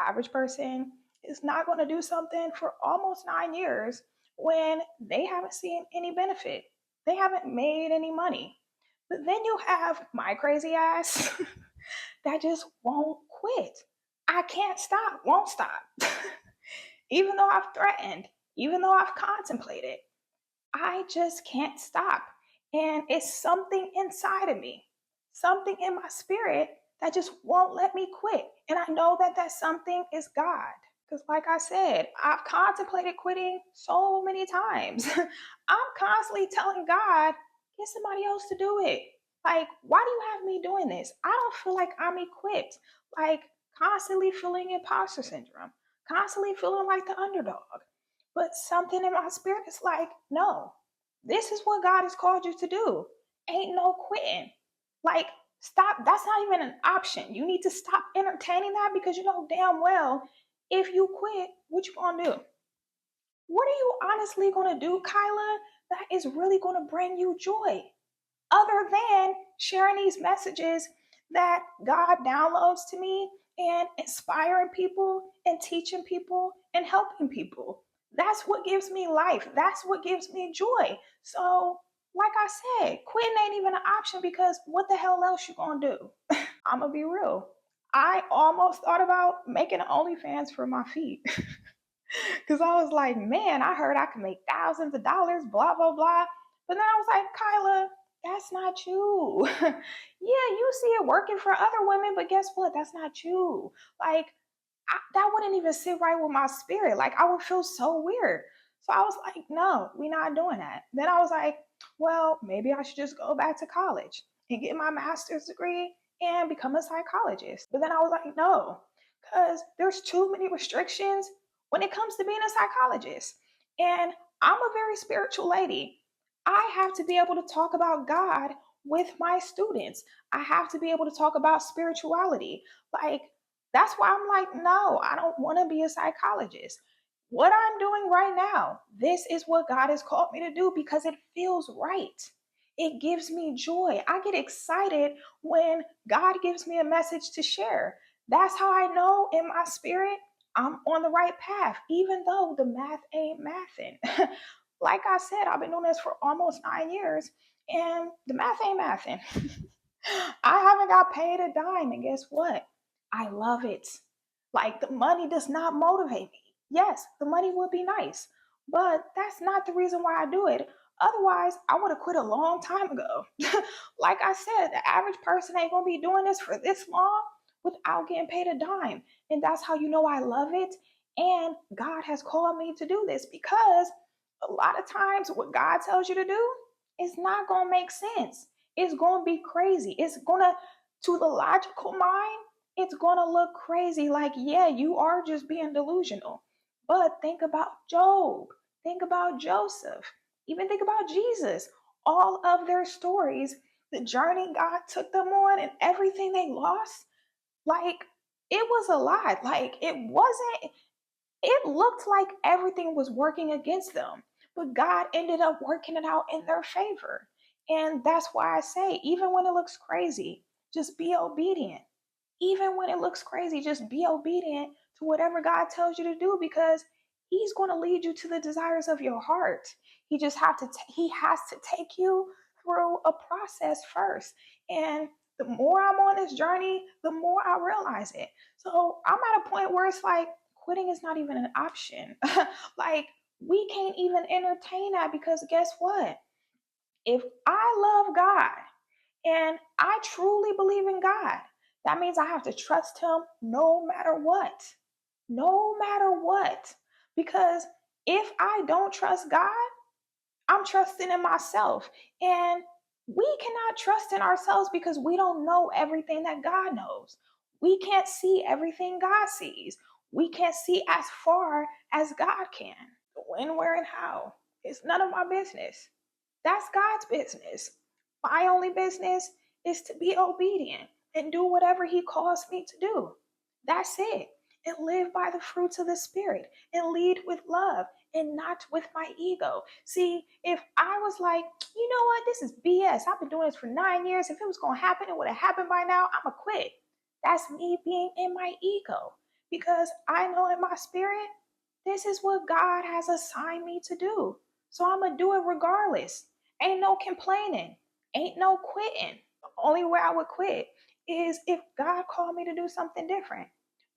average person is not going to do something for almost 9 years when they haven't seen any benefit. They haven't made any money. But then you have my crazy ass that just won't quit. I can't stop, won't stop. Even though I've threatened, even though I've contemplated, I just can't stop. And it's something inside of me, something in my spirit that just won't let me quit. And I know that that something is God. Because, like I said, I've contemplated quitting so many times. I'm constantly telling God, get somebody else to do it. Like, why do you have me doing this? I don't feel like I'm equipped. Like, constantly feeling imposter syndrome, constantly feeling like the underdog. But something in my spirit is like, no, this is what God has called you to do. Ain't no quitting. Like, stop. That's not even an option. You need to stop entertaining that because you know damn well if you quit, what you gonna do? What are you honestly gonna do, Kyla, that is really gonna bring you joy? Other than sharing these messages that God downloads to me and inspiring people and teaching people and helping people. That's what gives me life. That's what gives me joy. So, like I said, quitting ain't even an option because what the hell else you gonna do? I'm gonna be real. I almost thought about making an OnlyFans for my feet. Because I was like, man, I heard I could make thousands of dollars, blah, blah, blah. But then I was like, Kyla, that's not you. Yeah, you see it working for other women, but guess what? That's not you. Like, that wouldn't even sit right with my spirit. Like, I would feel so weird. So I was like, no, we're not doing that. Then I was like, well, maybe I should just go back to college and get my master's degree and become a psychologist. But then I was like, no, because there's too many restrictions when it comes to being a psychologist. And I'm a very spiritual lady. I have to be able to talk about God with my students. I have to be able to talk about spirituality. Like, that's why I'm like, no, I don't want to be a psychologist. What I'm doing right now, this is what God has called me to do because it feels right. It gives me joy. I get excited when God gives me a message to share. That's how I know in my spirit I'm on the right path, even though the math ain't mathing. Like I said, I've been doing this for almost 9 years and the math ain't mathing. I haven't got paid a dime, and guess what? I love it. Like, the money does not motivate me. Yes, the money would be nice, but that's not the reason why I do it. Otherwise, I would have quit a long time ago. Like I said, the average person ain't gonna be doing this for this long without getting paid a dime. And that's how you know I love it. And God has called me to do this because a lot of times what God tells you to do is not gonna make sense. It's gonna be crazy. It's gonna, to the logical mind, it's gonna look crazy. Like, yeah, you are just being delusional. But think about Job. Think about Joseph. Even think about Jesus. All of their stories, the journey God took them on and everything they lost, like, it was a lot. Like, it looked like everything was working against them, but God ended up working it out in their favor. And that's why I say, even when it looks crazy, just be obedient. Even when it looks crazy, just be obedient to whatever God tells you to do because He's going to lead you to the desires of your heart. He has to take you through a process first. And the more I'm on this journey, the more I realize it. So I'm at a point where it's like quitting is not even an option. Like, we can't even entertain that because guess what? If I love God and I truly believe in God, that means I have to trust Him no matter what. No matter what. Because if I don't trust God, I'm trusting in myself. And we cannot trust in ourselves because we don't know everything that God knows. We can't see everything God sees. We can't see as far as God can. When, where, and how. It's none of my business. That's God's business. My only business is to be obedient and do whatever He calls me to do. That's it. And live by the fruits of the Spirit and lead with love and not with my ego. See, if I was like, you know what, this is BS. I've been doing this for 9 years. If it was going to happen, it would have happened by now. I'm going to quit. That's me being in my ego because I know in my spirit, this is what God has assigned me to do. So I'm going to do it regardless. Ain't no complaining, ain't no quitting. The only way I would quit is if God called me to do something different.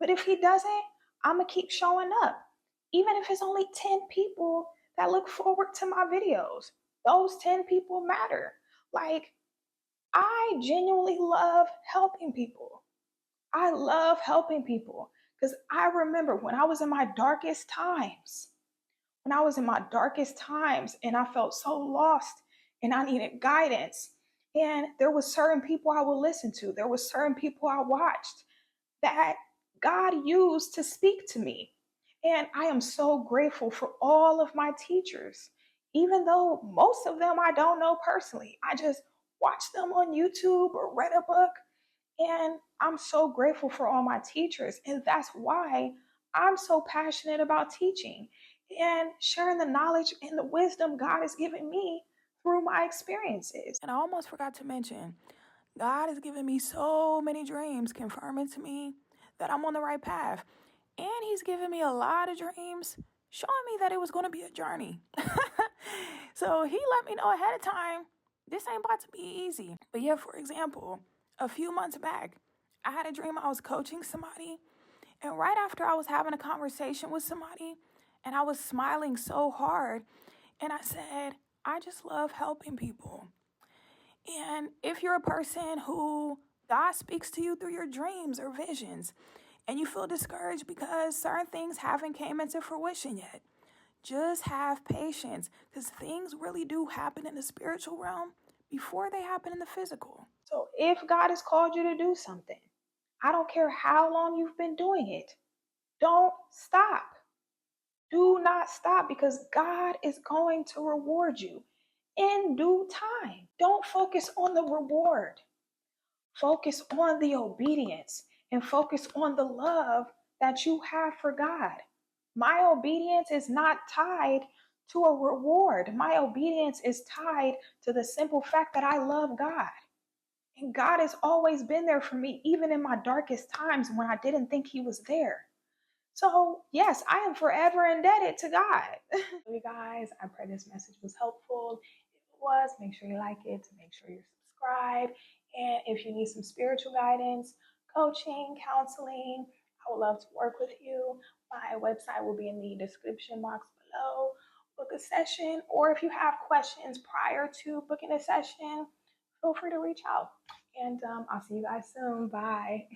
But if He doesn't, I'm going to keep showing up. Even if it's only 10 people that look forward to my videos, those 10 people matter. Like, I genuinely love helping people. I love helping people because I remember when I was in my darkest times, and I felt so lost and I needed guidance. And there was certain people I would listen to. There was certain people I watched that God used to speak to me. And I am so grateful for all of my teachers, even though most of them I don't know personally. I just watched them on YouTube or read a book. And I'm so grateful for all my teachers. And that's why I'm so passionate about teaching and sharing the knowledge and the wisdom God has given me through my experiences. And I almost forgot to mention, God has given me so many dreams, confirming to me that I'm on the right path. And He's given me a lot of dreams, showing me that it was going to be a journey. So He let me know ahead of time, this ain't about to be easy. But yeah, for example, a few months back, I had a dream I was coaching somebody. And right after I was having a conversation with somebody, and I was smiling so hard, and I said, I just love helping people. And if you're a person who God speaks to you through your dreams or visions, and you feel discouraged because certain things haven't came into fruition yet, just have patience, because things really do happen in the spiritual realm before they happen in the physical. So if God has called you to do something, I don't care how long you've been doing it, don't stop. Do not stop, because God is going to reward you in due time. Don't focus on the reward. Focus on the obedience and focus on the love that you have for God. My obedience is not tied to a reward. My obedience is tied to the simple fact that I love God. And God has always been there for me, even in my darkest times when I didn't think He was there. So, yes, I am forever indebted to God. You guys, I pray this message was helpful. If it was, make sure you like it, make sure you're subscribed. And if you need some spiritual guidance, coaching, counseling, I would love to work with you. My website will be in the description box below. Book a session, or if you have questions prior to booking a session, feel free to reach out. And I'll see you guys soon. Bye.